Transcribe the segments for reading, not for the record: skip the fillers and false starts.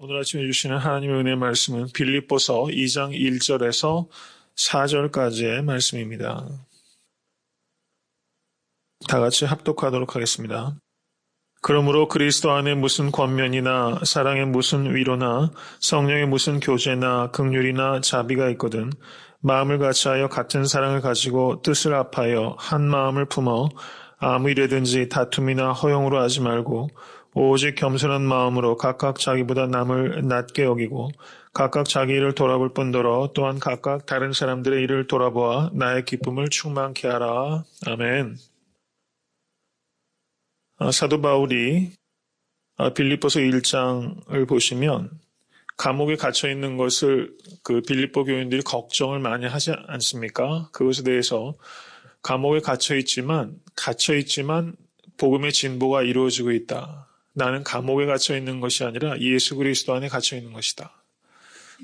오늘 아침에 주시는 하나님의 은혜의 말씀은 빌립보서 2장 1절에서 4절까지의 말씀입니다. 다 같이 합독하도록 하겠습니다. 그러므로 그리스도 안에 무슨 권면이나 사랑의 무슨 위로나 성령의 무슨 교제나 긍휼이나 자비가 있거든 마음을 같이하여 같은 사랑을 가지고 뜻을 합하여 한 마음을 품어 아무 일에든지 다툼이나 허용으로 하지 말고 오직 겸손한 마음으로 각각 자기보다 남을 낮게 여기고 각각 자기 일을 돌아볼 뿐더러 또한 각각 다른 사람들의 일을 돌아보아 나의 기쁨을 충만케 하라. 아멘. 사도 바울이 빌립보서 1장을 보시면 감옥에 gat혀 있는 것을 그 빌립보 교인들이 걱정을 많이 하지 않습니까? 그것에 대해서 감옥에 gat혀 있지만 복음의 진보가 이루어지고 있다. 나는 감옥에 갇혀 있는 것이 아니라 예수 그리스도 안에 갇혀 있는 것이다.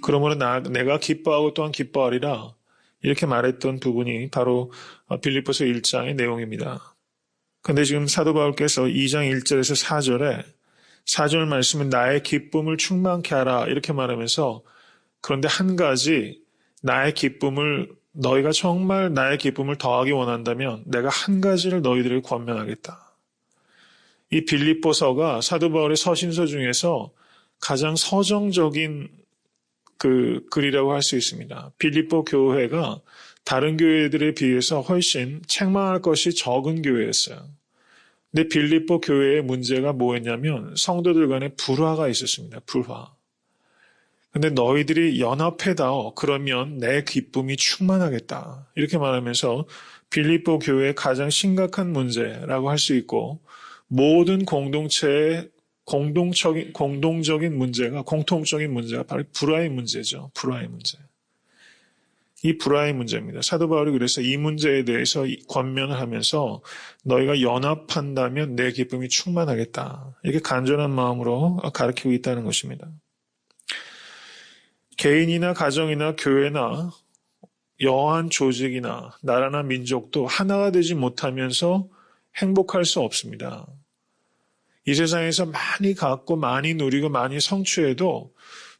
그러므로 내가 기뻐하고 또한 기뻐하리라. 이렇게 말했던 부분이 바로 빌립보서 1장의 내용입니다. 근데 지금 사도 바울께서 2장 1절에서 4절 말씀은 나의 기쁨을 충만케 하라 이렇게 말하면서 그런데 한 가지 너희가 정말 나의 기쁨을 더하기 원한다면 내가 한 가지를 너희들을 권면하겠다. 이 빌립보서가 사도 바울의 서신서 중에서 가장 서정적인 그 글이라고 할 수 있습니다. 빌립보 교회가 다른 교회들에 비해서 훨씬 책망할 것이 적은 교회였어요. 근데 빌립보 교회의 문제가 뭐였냐면 성도들 간에 불화가 있었습니다. 불화. 근데 너희들이 연합해다오. 그러면 내 기쁨이 충만하겠다. 이렇게 말하면서 빌립보 교회의 가장 심각한 문제라고 할 수 있고 모든 공동체의 공통적인 문제가 바로 불화의 문제죠. 불화의 문제. 이 불화의 문제입니다. 사도 바울이 그래서 이 문제에 대해서 권면을 하면서 너희가 연합한다면 내 기쁨이 충만하겠다. 이렇게 간절한 마음으로 가르치고 있다는 것입니다. 개인이나 가정이나 교회나 여한 조직이나 나라나 민족도 하나가 되지 못하면서 행복할 수 없습니다. 이 세상에서 많이 갖고 많이 누리고 많이 성취해도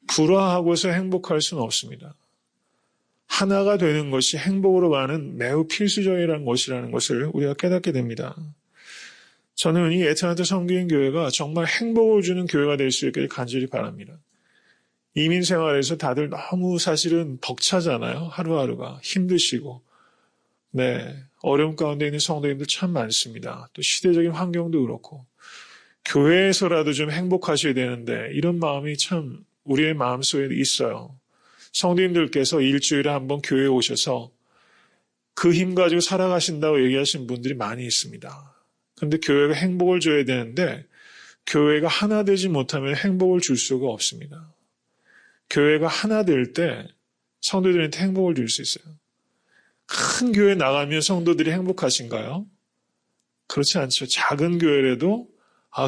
불화하고서 행복할 수는 없습니다. 하나가 되는 것이 행복으로 가는 매우 필수적이라는 것이라는 것을 우리가 깨닫게 됩니다. 저는 이 에트란타 성교인교회가 정말 행복을 주는 교회가 될 수 있기를 간절히 바랍니다. 이민 생활에서 다들 너무 사실은 벅차잖아요. 하루하루가 힘드시고 어려움 가운데 있는 성도님들 참 많습니다. 또 시대적인 환경도 그렇고 교회에서라도 좀 행복하셔야 되는데 이런 마음이 참 우리의 마음속에 있어요. 성도님들께서 일주일에 한번 교회에 오셔서 그 힘 가지고 살아가신다고 얘기하시는 분들이 많이 있습니다. 그런데 교회가 행복을 줘야 되는데 교회가 하나 되지 못하면 행복을 줄 수가 없습니다. 교회가 하나 될 때 성도들한테 행복을 줄 수 있어요. 큰 교회 나가면 성도들이 행복하신가요? 그렇지 않죠. 작은 교회라도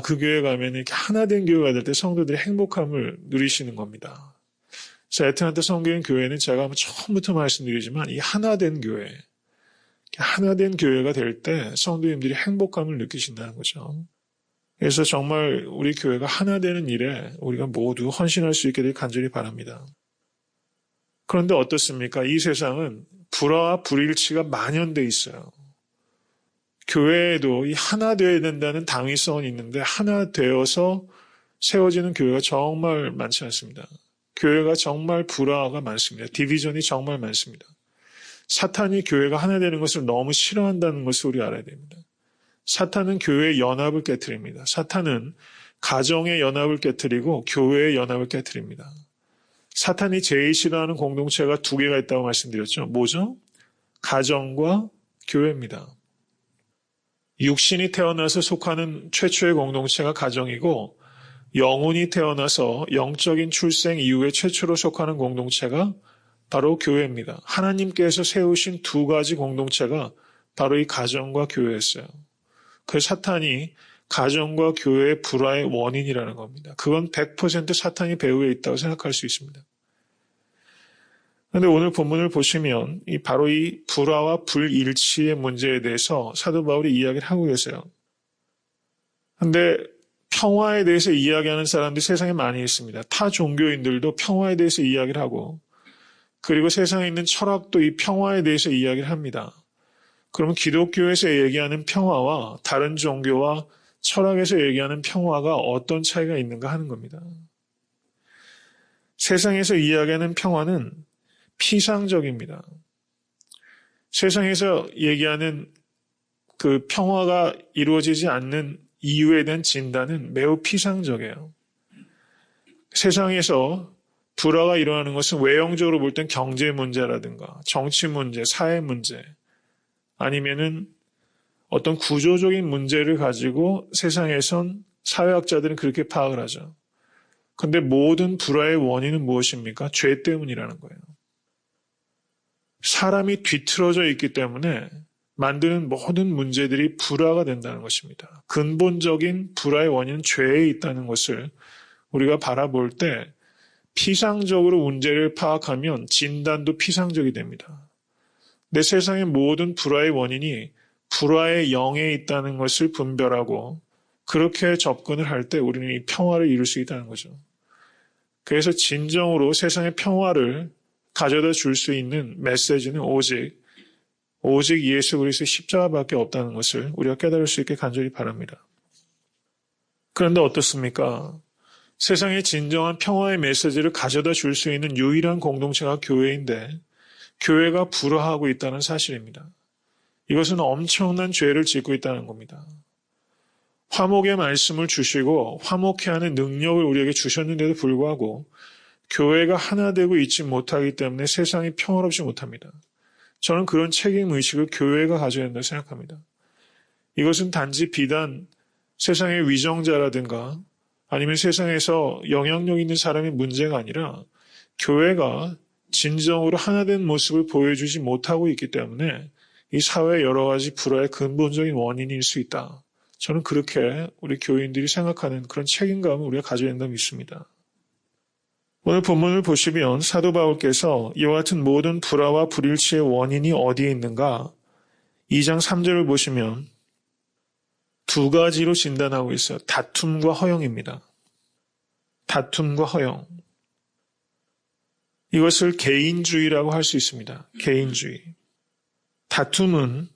그 교회 가면 이렇게 하나 된 교회가 될 때 성도들이 행복함을 누리시는 겁니다. 그래서 에트란타 성교인 교회는 제가 처음부터 말씀드리지만 이 하나 된 교회가 될 때 성도님들이 행복감을 느끼신다는 거죠. 그래서 정말 우리 교회가 하나 되는 일에 우리가 모두 헌신할 수 있게 될 간절히 바랍니다. 그런데 어떻습니까? 이 세상은 불화와 불일치가 만연돼 있어요. 교회에도 이 하나 되어야 된다는 당위성은 있는데 하나 되어서 세워지는 교회가 정말 많지 않습니다. 교회가 정말 불화가 많습니다. 디비전이 정말 많습니다. 사탄이 교회가 하나 되는 것을 너무 싫어한다는 것을 우리 알아야 됩니다. 사탄은 교회의 연합을 깨트립니다. 사탄은 가정의 연합을 깨트리고 교회의 연합을 깨트립니다. 사탄이 제일 싫어하는 공동체가 두 개가 있다고 말씀드렸죠. 뭐죠? 가정과 교회입니다. 육신이 태어나서 속하는 최초의 공동체가 가정이고 영혼이 태어나서 영적인 출생 이후에 최초로 속하는 공동체가 바로 교회입니다. 하나님께서 세우신 두 가지 공동체가 바로 이 가정과 교회였어요. 그래서 사탄이 가정과 교회의 불화의 원인이라는 겁니다. 그건 100% 사탄이 배후에 있다고 생각할 수 있습니다. 그런데 오늘 본문을 보시면 바로 이 불화와 불일치의 문제에 대해서 사도 바울이 이야기를 하고 계세요. 그런데 평화에 대해서 이야기하는 사람들이 세상에 많이 있습니다. 타 종교인들도 평화에 대해서 이야기를 하고, 그리고 세상에 있는 철학도 이 평화에 대해서 이야기를 합니다. 그러면 기독교에서 얘기하는 평화와 다른 종교와 철학에서 얘기하는 평화가 어떤 차이가 있는가 하는 겁니다. 세상에서 이야기하는 평화는 피상적입니다. 세상에서 얘기하는 그 평화가 이루어지지 않는 이유에 대한 진단은 매우 피상적이에요. 세상에서 불화가 일어나는 것은 외형적으로 볼 땐 경제 문제라든가 정치 문제, 사회 문제, 아니면은 어떤 구조적인 문제를 가지고 세상에선 사회학자들은 그렇게 파악을 하죠. 근데 모든 불화의 원인은 무엇입니까? 죄 때문이라는 거예요. 사람이 뒤틀어져 있기 때문에 만드는 모든 문제들이 불화가 된다는 것입니다. 근본적인 불화의 원인은 죄에 있다는 것을 우리가 바라볼 때 피상적으로 문제를 파악하면 진단도 피상적이 됩니다. 내 세상의 모든 불화의 원인이 불화의 영에 있다는 것을 분별하고 그렇게 접근을 할 때 우리는 이 평화를 이룰 수 있다는 거죠. 그래서 진정으로 세상의 평화를 가져다 줄 수 있는 메시지는 오직 예수 그리스도의 십자가밖에 없다는 것을 우리가 깨달을 수 있게 간절히 바랍니다. 그런데 어떻습니까? 세상의 진정한 평화의 메시지를 가져다 줄 수 있는 유일한 공동체가 교회인데 교회가 불화하고 있다는 사실입니다. 이것은 엄청난 죄를 짓고 있다는 겁니다. 화목의 말씀을 주시고 화목케 하는 능력을 우리에게 주셨는데도 불구하고 교회가 하나 되고 있지 못하기 때문에 세상이 평화롭지 못합니다. 저는 그런 책임의식을 교회가 가져야 한다고 생각합니다. 이것은 단지 비단 세상의 위정자라든가 아니면 세상에서 영향력 있는 사람의 문제가 아니라 교회가 진정으로 하나된 모습을 보여주지 못하고 있기 때문에 이 사회의 여러 가지 불화의 근본적인 원인일 수 있다. 저는 그렇게 우리 교인들이 생각하는 그런 책임감을 우리가 가져야 된다고 믿습니다. 오늘 본문을 보시면 사도 바울께서 이와 같은 모든 불화와 불일치의 원인이 어디에 있는가? 2장 3절을 보시면 두 가지로 진단하고 있어요. 다툼과 허영입니다. 다툼과 허영. 이것을 개인주의라고 할 수 있습니다. 개인주의. 다툼은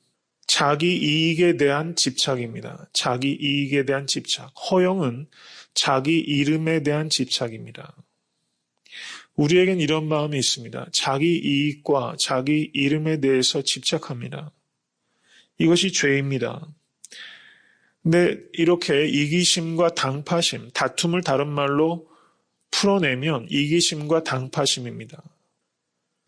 자기 이익에 대한 집착입니다. 자기 이익에 대한 집착. 허영은 자기 이름에 대한 집착입니다. 우리에겐 이런 마음이 있습니다. 자기 이익과 자기 이름에 대해서 집착합니다. 이것이 죄입니다. 근데 이렇게 이기심과 당파심, 다툼을 다른 말로 풀어내면 이기심과 당파심입니다.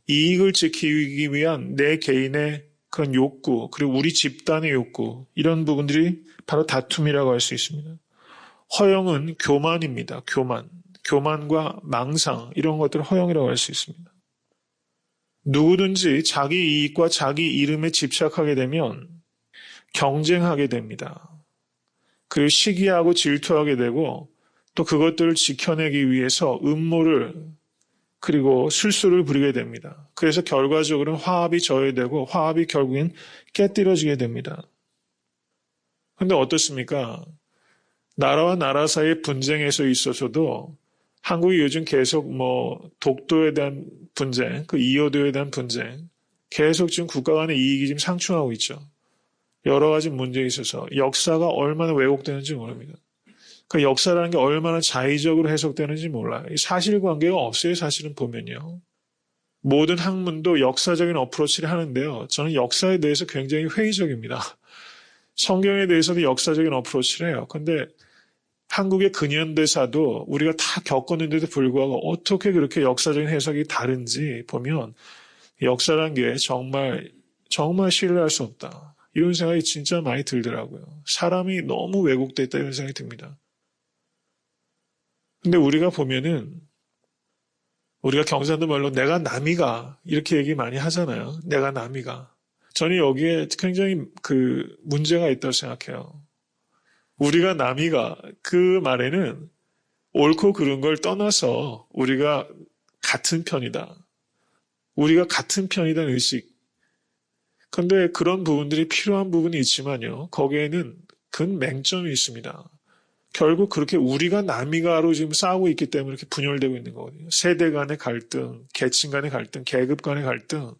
이익을 지키기 위한 내 개인의 그런 욕구, 그리고 우리 집단의 욕구, 이런 부분들이 바로 다툼이라고 할 수 있습니다. 허영은 교만입니다. 교만과 망상, 이런 것들을 허영이라고 할 수 있습니다. 누구든지 자기 이익과 자기 이름에 집착하게 되면 경쟁하게 됩니다. 그리고 시기하고 질투하게 되고 또 그것들을 지켜내기 위해서 음모를 그리고 술수를 부리게 됩니다. 그래서 결과적으로는 화합이 저해되고 화합이 결국엔 깨뜨려지게 됩니다. 그런데 어떻습니까? 나라와 나라 사이의 분쟁에서 있어서도 한국이 요즘 계속 독도에 대한 분쟁, 그 이호도에 대한 분쟁, 계속 지금 국가 간의 이익이 지금 상충하고 있죠. 여러 가지 문제에 있어서 역사가 얼마나 왜곡되는지 모릅니다. 그 역사라는 게 얼마나 자의적으로 해석되는지 몰라요. 사실관계가 없어요. 사실은 보면요. 모든 학문도 역사적인 어프로치를 하는데요. 저는 역사에 대해서 굉장히 회의적입니다. 성경에 대해서도 역사적인 어프로치를 해요. 근데 한국의 근현대사도 우리가 다 겪었는데도 불구하고 어떻게 그렇게 역사적인 해석이 다른지 보면 역사라는 게 정말 신뢰할 수 없다. 이런 생각이 진짜 많이 들더라고요. 사람이 너무 왜곡됐다 이런 생각이 듭니다. 근데 우리가 보면은 우리가 경상도 말로 내가 남이가 이렇게 얘기 많이 하잖아요. 내가 남이가. 저는 여기에 굉장히 문제가 있다고 생각해요. 우리가 남이가 그 말에는 옳고 그른 걸 떠나서 우리가 같은 편이다. 우리가 같은 편이다는 의식. 그런데 그런 부분들이 필요한 부분이 있지만요. 거기에는 큰 맹점이 있습니다. 결국 그렇게 우리가 남이가로 지금 싸우고 있기 때문에 이렇게 분열되고 있는 거거든요. 세대 간의 갈등, 계층 간의 갈등, 계급 간의 갈등,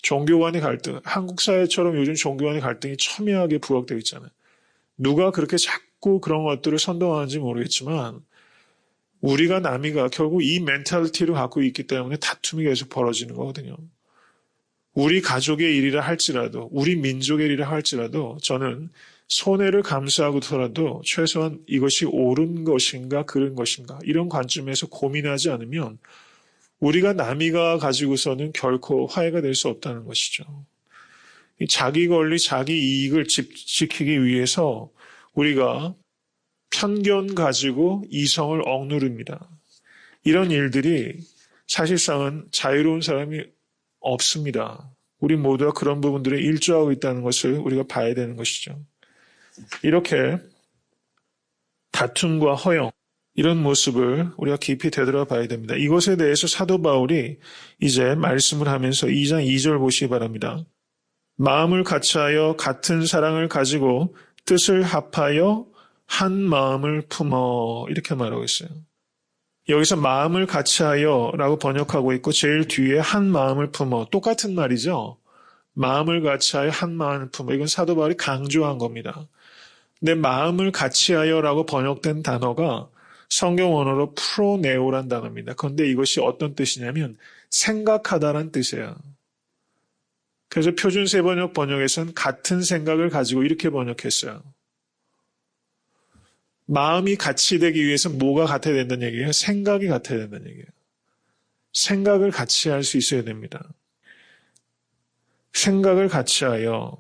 종교 간의 갈등. 한국 사회처럼 요즘 종교 간의 갈등이 첨예하게 부각되고 있잖아요. 누가 그렇게 자꾸 그런 것들을 선동하는지 모르겠지만 우리가 남이가 결국 이 멘탈리티를 갖고 있기 때문에 다툼이 계속 벌어지는 거거든요. 우리 가족의 일이라 할지라도 우리 민족의 일이라 할지라도 저는 손해를 감수하고서라도 최소한 이것이 옳은 것인가 그른 것인가 이런 관점에서 고민하지 않으면 우리가 남이가 가지고서는 결코 화해가 될 수 없다는 것이죠. 자기 권리, 자기 이익을 지키기 위해서 우리가 편견 가지고 이성을 억누릅니다. 이런 일들이 사실상은 자유로운 사람이 없습니다. 우리 모두가 그런 부분들에 일조하고 있다는 것을 우리가 봐야 되는 것이죠. 이렇게 다툼과 허영, 이런 모습을 우리가 깊이 되돌아봐야 됩니다. 이것에 대해서 사도 바울이 이제 말씀을 하면서 2장 2절 보시기 바랍니다. 마음을 같이하여 같은 사랑을 가지고 뜻을 합하여 한 마음을 품어 이렇게 말하고 있어요. 여기서 마음을 같이하여 라고 번역하고 있고 제일 뒤에 한 마음을 품어 똑같은 말이죠. 마음을 같이하여 한 마음을 품어 이건 사도 바울이 강조한 겁니다. 근데 마음을 같이하여 라고 번역된 단어가 성경 원어로 프로네오란 단어입니다. 그런데 이것이 어떤 뜻이냐면 생각하다란 뜻이에요. 그래서 표준 세번역 번역에서는 같은 생각을 가지고 이렇게 번역했어요. 마음이 같이 되기 위해서 뭐가 같아야 된다는 얘기예요? 생각이 같아야 된다는 얘기예요. 생각을 같이 할 수 있어야 됩니다. 생각을 같이 하여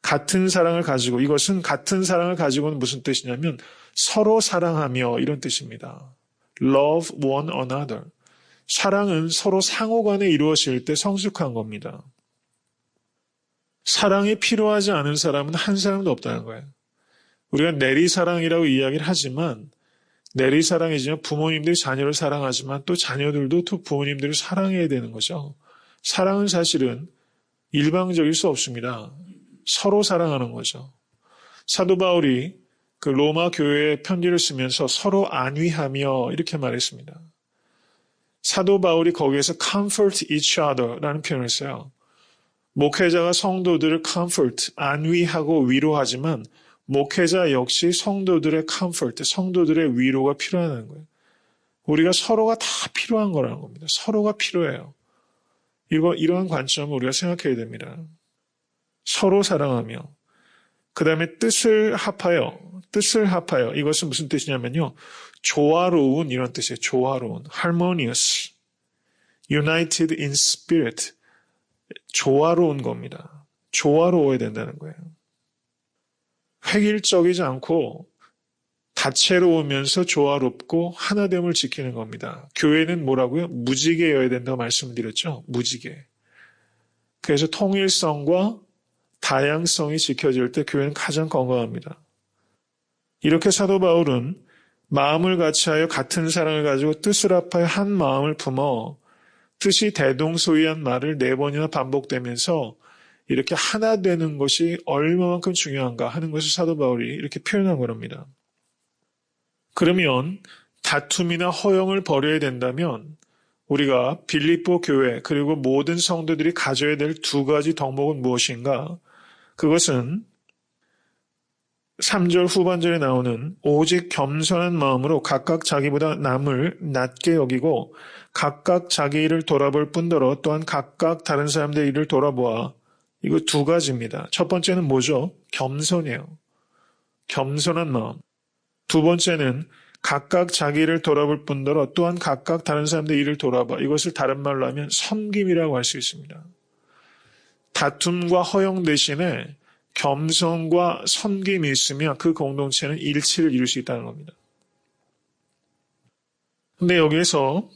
같은 사랑을 가지고 이것은 같은 사랑을 가지고는 무슨 뜻이냐면 서로 사랑하며 이런 뜻입니다. Love one another. 사랑은 서로 상호간에 이루어질 때 성숙한 겁니다. 사랑이 필요하지 않은 사람은 한 사람도 없다는 거예요. 우리가 내리사랑이라고 이야기를 하지만 내리사랑이지만 부모님들이 자녀를 사랑하지만 또 자녀들도 또 부모님들을 사랑해야 되는 거죠. 사랑은 사실은 일방적일 수 없습니다. 서로 사랑하는 거죠. 사도 바울이 그 로마 교회에 편지를 쓰면서 서로 안위하며 이렇게 말했습니다. 사도 바울이 거기에서 comfort each other라는 표현을 써요. 목회자가 성도들을 comfort, 안위하고 위로하지만 목회자 역시 성도들의 comfort, 성도들의 위로가 필요하다는 거예요. 우리가 서로가 다 필요한 거라는 겁니다. 서로가 필요해요. 이러한 관점을 우리가 생각해야 됩니다. 서로 사랑하며 그 다음에 뜻을 합하여 이것은 무슨 뜻이냐면요. 조화로운 이런 뜻이에요. 조화로운, harmonious, united in spirit, 조화로운 겁니다. 조화로워야 된다는 거예요. 획일적이지 않고 다채로우면서 조화롭고 하나됨을 지키는 겁니다. 교회는 뭐라고요? 무지개여야 된다고 말씀드렸죠. 무지개. 그래서 통일성과 다양성이 지켜질 때 교회는 가장 건강합니다. 이렇게 사도 바울은 마음을 같이하여 같은 사랑을 가지고 뜻을 합하여 한 마음을 품어 뜻이 대동소이한 말을 4번이나 반복되면서 이렇게 하나 되는 것이 얼마만큼 중요한가 하는 것을 사도 바울이 이렇게 표현한 거랍니다. 그러면 다툼이나 허영을 버려야 된다면 우리가 빌립보 교회 그리고 모든 성도들이 가져야 될 2가지 덕목은 무엇인가? 그것은 3절 후반절에 나오는 오직 겸손한 마음으로 각각 자기보다 남을 낮게 여기고 각각 자기 일을 돌아볼 뿐더러 또한 각각 다른 사람들의 일을 돌아보아 이거 2가지입니다. 첫 번째는 뭐죠? 겸손이에요. 겸손한 마음. 2번째는 각각 자기 일을 돌아볼 뿐더러 또한 각각 다른 사람들의 일을 돌아봐. 이것을 다른 말로 하면 섬김이라고 할 수 있습니다. 다툼과 허영 대신에 겸손과 섬김이 있으면 그 공동체는 일치를 이룰 수 있다는 겁니다. 근데 여기에서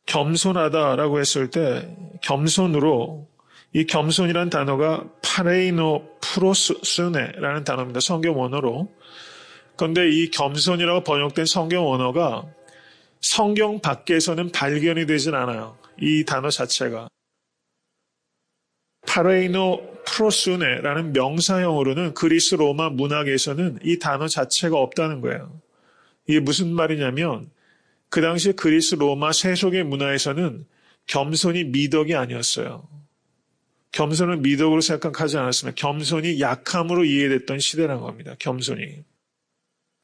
겸손하다라고 했을 때 겸손으로 이 겸손이라는 단어가 파레이노 프로스네라는 단어입니다. 성경 원어로. 그런데 이 겸손이라고 번역된 성경 원어가 성경 밖에서는 발견이 되진 않아요. 이 단어 자체가. 파레이노 프로수네라는 명사형으로는 그리스 로마 문학에서는 이 단어 자체가 없다는 거예요. 이게 무슨 말이냐면 그 당시 그리스 로마 세속의 문화에서는 겸손이 미덕이 아니었어요. 겸손을 미덕으로 생각하지 않았으면 겸손이 약함으로 이해됐던 시대라는 겁니다. 겸손이.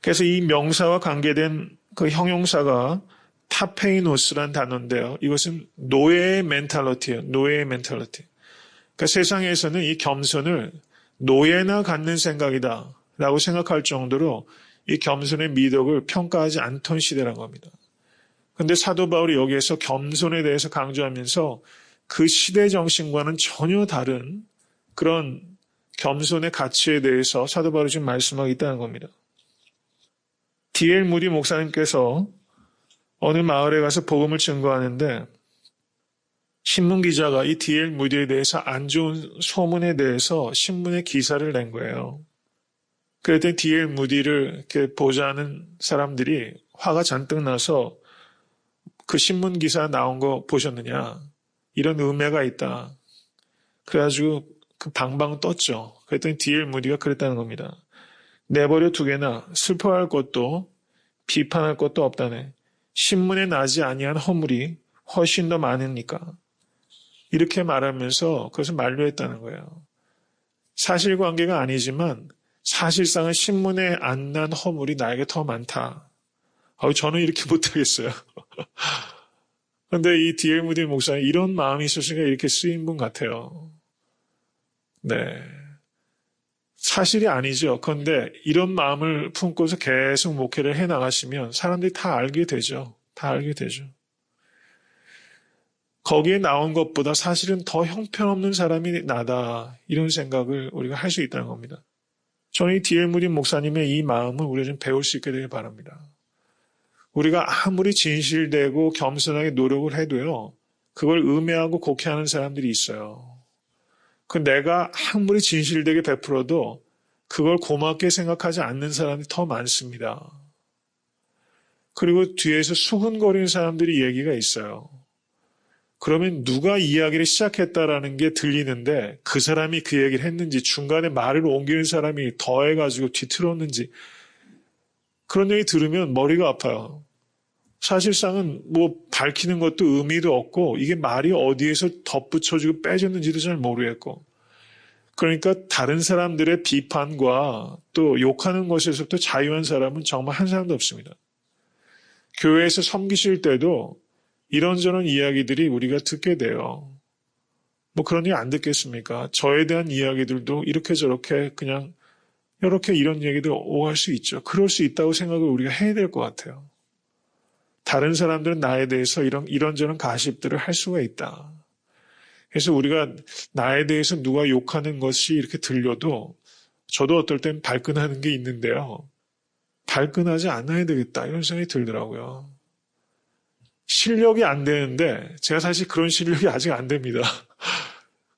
그래서 이 명사와 관계된 그 형용사가 타페이노스란 단어인데요. 이것은 노예의 멘탈리티예요. 노예의 멘탈리티. 그러니까 세상에서는 이 겸손을 노예나 갖는 생각이다 라고 생각할 정도로 이 겸손의 미덕을 평가하지 않던 시대란 겁니다. 그런데 사도 바울이 여기에서 겸손에 대해서 강조하면서 그 시대 정신과는 전혀 다른 그런 겸손의 가치에 대해서 사도 바울이 지금 말씀하고 있다는 겁니다. D.L. 무디 목사님께서 어느 마을에 가서 복음을 증거하는데 신문 기자가 이 D.L. 무디에 대해서 안 좋은 소문에 대해서 신문에 기사를 낸 거예요. 그랬더니 D.L. 무디를 이렇게 보자는 사람들이 화가 잔뜩 나서 그 신문 기사 나온 거 보셨느냐? 이런 음해가 있다. 그래가지고 그 방방 떴죠. 그랬더니 D.L. 무디가 그랬다는 겁니다. 내버려 두게나 슬퍼할 것도 비판할 것도 없다네. 신문에 나지 아니한 허물이 훨씬 더 많으니까. 이렇게 말하면서 그것을 만류했다는 거예요. 사실관계가 아니지만 사실상은 신문에 안 난 허물이 나에게 더 많다. 저는 이렇게 못하겠어요. 그런데 이 D.L. 무디 목사님 이런 마음이 있으시니까 이렇게 쓰인 분 같아요. 네. 사실이 아니죠. 그런데 이런 마음을 품고서 계속 목회를 해나가시면 사람들이 다 알게 되죠. 다 알게 되죠. 거기에 나온 것보다 사실은 더 형편없는 사람이 나다. 이런 생각을 우리가 할 수 있다는 겁니다. 저는 이 D.L. 무디 목사님의 이 마음을 우리가 좀 배울 수 있게 되길 바랍니다. 우리가 아무리 진실되고 겸손하게 노력을 해도요. 그걸 음해하고 곡해하는 사람들이 있어요. 그 내가 아무리 진실되게 베풀어도 그걸 고맙게 생각하지 않는 사람이 더 많습니다. 그리고 뒤에서 수근거리는 사람들이 얘기가 있어요. 그러면 누가 이야기를 시작했다라는 게 들리는데 그 사람이 그 얘기를 했는지 중간에 말을 옮기는 사람이 더해가지고 뒤틀었는지 그런 얘기 들으면 머리가 아파요. 사실상은 뭐 밝히는 것도 의미도 없고 이게 말이 어디에서 덧붙여지고 빼졌는지도 잘 모르겠고 그러니까 다른 사람들의 비판과 또 욕하는 것에서부터 자유한 사람은 정말 한 사람도 없습니다. 교회에서 섬기실 때도 이런저런 이야기들이 우리가 듣게 돼요. 뭐 그런 얘기 안 듣겠습니까? 저에 대한 이야기들도 이렇게 저렇게 그냥 이렇게 이런 얘기들 오갈 수 있죠. 그럴 수 있다고 생각을 우리가 해야 될 것 같아요. 다른 사람들은 나에 대해서 이런저런 가십들을 할 수가 있다. 그래서 우리가 나에 대해서 누가 욕하는 것이 이렇게 들려도 저도 어떨 땐 발끈하는 게 있는데요. 발끈하지 않아야 되겠다 이런 생각이 들더라고요. 실력이 안 되는데 제가 사실 그런 실력이 아직 안 됩니다.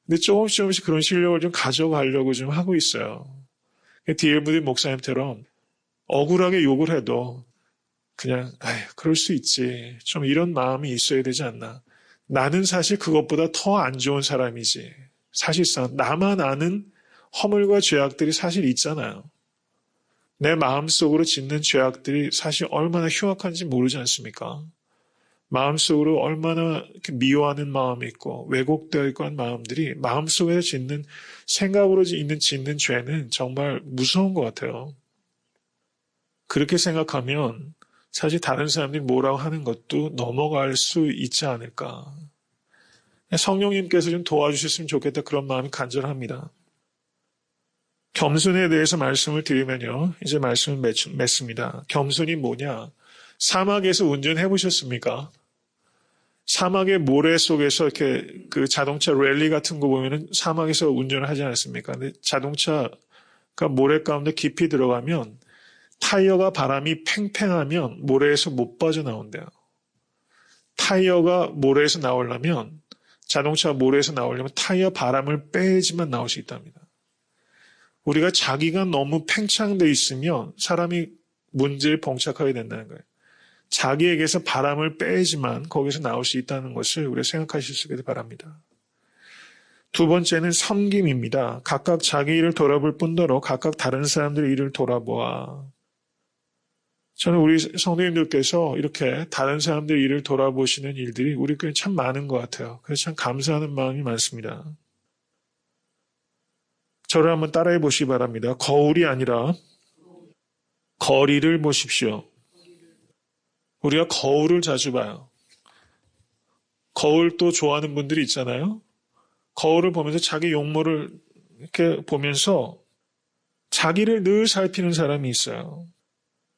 근데 조금씩 그런 실력을 좀 가져가려고 좀 하고 있어요. D.L. 무디 목사님처럼 억울하게 욕을 해도 그냥 그럴 수 있지. 좀 이런 마음이 있어야 되지 않나. 나는 사실 그것보다 더 안 좋은 사람이지. 사실상 나만 아는 허물과 죄악들이 사실 있잖아요. 내 마음속으로 짓는 죄악들이 사실 얼마나 흉악한지 모르지 않습니까? 마음속으로 얼마나 미워하는 마음이 있고 왜곡되어 있고 한 마음들이 마음속에서 짓는 생각으로 짓는 죄는 정말 무서운 것 같아요. 그렇게 생각하면 사실 다른 사람들이 뭐라고 하는 것도 넘어갈 수 있지 않을까. 성령님께서 좀 도와주셨으면 좋겠다 그런 마음이 간절합니다. 겸손에 대해서 말씀을 드리면요. 이제 말씀을 맺습니다. 겸손이 뭐냐? 사막에서 운전해 보셨습니까? 사막의 모래 속에서 이렇게 그 자동차 랠리 같은 거 보면은 사막에서 운전을 하지 않습니까? 근데 자동차가 모래 가운데 깊이 들어가면 타이어가 바람이 팽팽하면 모래에서 못 빠져나온대요. 타이어가 모래에서 나오려면 자동차 모래에서 나오려면 타이어 바람을 빼야지만 나올 수 있답니다. 우리가 자기가 너무 팽창돼 있으면 사람이 문제에 봉착하게 된다는 거예요. 자기에게서 바람을 빼야지만 거기서 나올 수 있다는 것을 우리가 생각하실 수 있게 바랍니다. 두 번째는 섬김입니다. 각각 자기 일을 돌아볼 뿐더러 각각 다른 사람들의 일을 돌아보아. 저는 우리 성도님들께서 이렇게 다른 사람들의 일을 돌아보시는 일들이 우리 교회에 참 많은 것 같아요. 그래서 참 감사하는 마음이 많습니다. 저를 한번 따라해 보시기 바랍니다. 거울이 아니라 거리를 보십시오. 우리가 거울을 자주 봐요. 거울 또 좋아하는 분들이 있잖아요. 거울을 보면서 자기 용모를 이렇게 보면서 자기를 늘 살피는 사람이 있어요.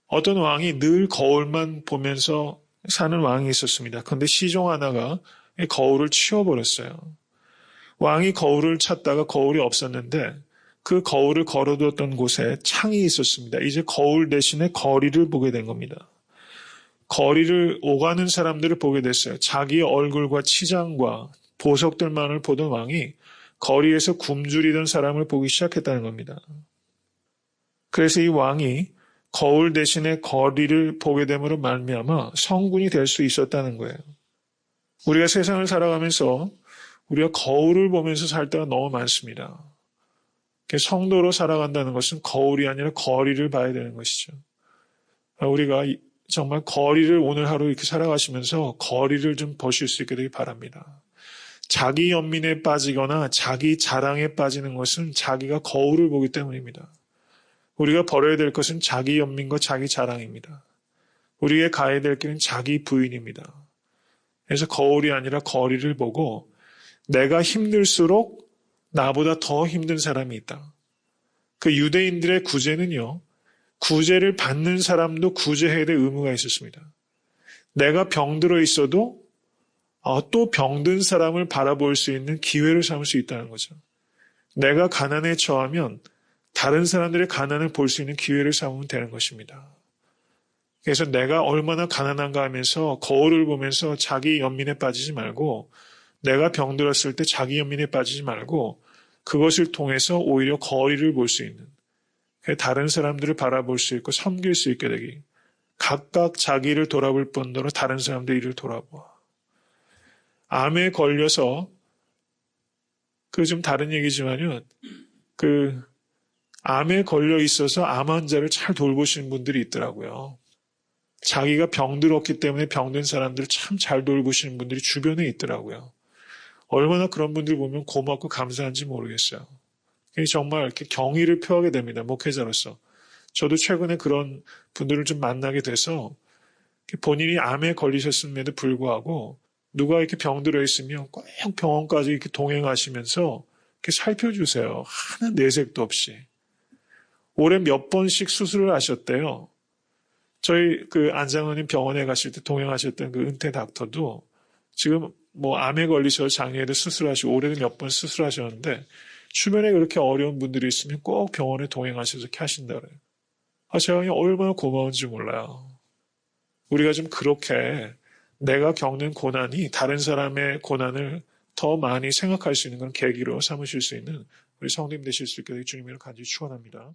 어떤 왕이 늘 거울만 보면서 사는 왕이 있었습니다. 그런데 시종 하나가 거울을 치워버렸어요. 왕이 거울을 찾다가 거울이 없었는데 그 거울을 걸어두었던 곳에 창이 있었습니다. 이제 거울 대신에 거리를 보게 된 겁니다. 거리를 오가는 사람들을 보게 됐어요. 자기의 얼굴과 치장과 보석들만을 보던 왕이 거리에서 굶주리던 사람을 보기 시작했다는 겁니다. 그래서 이 왕이 거울 대신에 거리를 보게 됨으로 말미암아 성군이 될 수 있었다는 거예요. 우리가 세상을 살아가면서 우리가 거울을 보면서 살 때가 너무 많습니다. 성도로 살아간다는 것은 거울이 아니라 거리를 봐야 되는 것이죠. 우리가 정말 거리를 오늘 하루 이렇게 살아가시면서 거리를 좀 보실 수 있게 되기 바랍니다. 자기 연민에 빠지거나 자기 자랑에 빠지는 것은 자기가 거울을 보기 때문입니다. 우리가 버려야 될 것은 자기 연민과 자기 자랑입니다. 우리가 가야 될 길은 자기 부인입니다. 그래서 거울이 아니라 거리를 보고 내가 힘들수록 나보다 더 힘든 사람이 있다. 그 유대인들의 구제는요. 구제를 받는 사람도 구제해야 될 의무가 있었습니다. 내가 병들어 있어도 또 병든 사람을 바라볼 수 있는 기회를 삼을 수 있다는 거죠. 내가 가난에 처하면 다른 사람들의 가난을 볼 수 있는 기회를 삼으면 되는 것입니다. 그래서 내가 얼마나 가난한가 하면서 거울을 보면서 자기 연민에 빠지지 말고 내가 병들었을 때 자기 연민에 빠지지 말고 그것을 통해서 오히려 거리를 볼 수 있는 다른 사람들을 바라볼 수 있고 섬길 수 있게 되기. 각각 자기를 돌아볼 뿐더러 다른 사람들 일을 돌아보아. 암에 걸려서 좀 다른 얘기지만요. 암에 걸려 있어서 암 환자를 잘 돌보시는 분들이 있더라고요. 자기가 병들었기 때문에 병든 사람들을 참 잘 돌보시는 분들이 주변에 있더라고요. 얼마나 그런 분들 보면 고맙고 감사한지 모르겠어요. 정말 이렇게 경의를 표하게 됩니다. 목회자로서. 저도 최근에 그런 분들을 좀 만나게 돼서 본인이 암에 걸리셨음에도 불구하고 누가 이렇게 병들어 있으면 꼭 병원까지 이렇게 동행하시면서 이렇게 살펴주세요. 하나 내색도 없이. 올해 몇 번씩 수술을 하셨대요. 저희 안장원님 병원에 가실 때 동행하셨던 은퇴 닥터도 지금 암에 걸리셔서 장애를 수술하시고 올해도 몇 번 수술하셨는데 주변에 그렇게 어려운 분들이 있으면 꼭 병원에 동행하셔서 이렇게 하신다 그래요. 제가 그냥 얼마나 고마운지 몰라요. 우리가 좀 그렇게 내가 겪는 고난이 다른 사람의 고난을 더 많이 생각할 수 있는 그런 계기로 삼으실 수 있는 우리 성도님 되실 수 있게 되길 주님으로 간절히 축원합니다.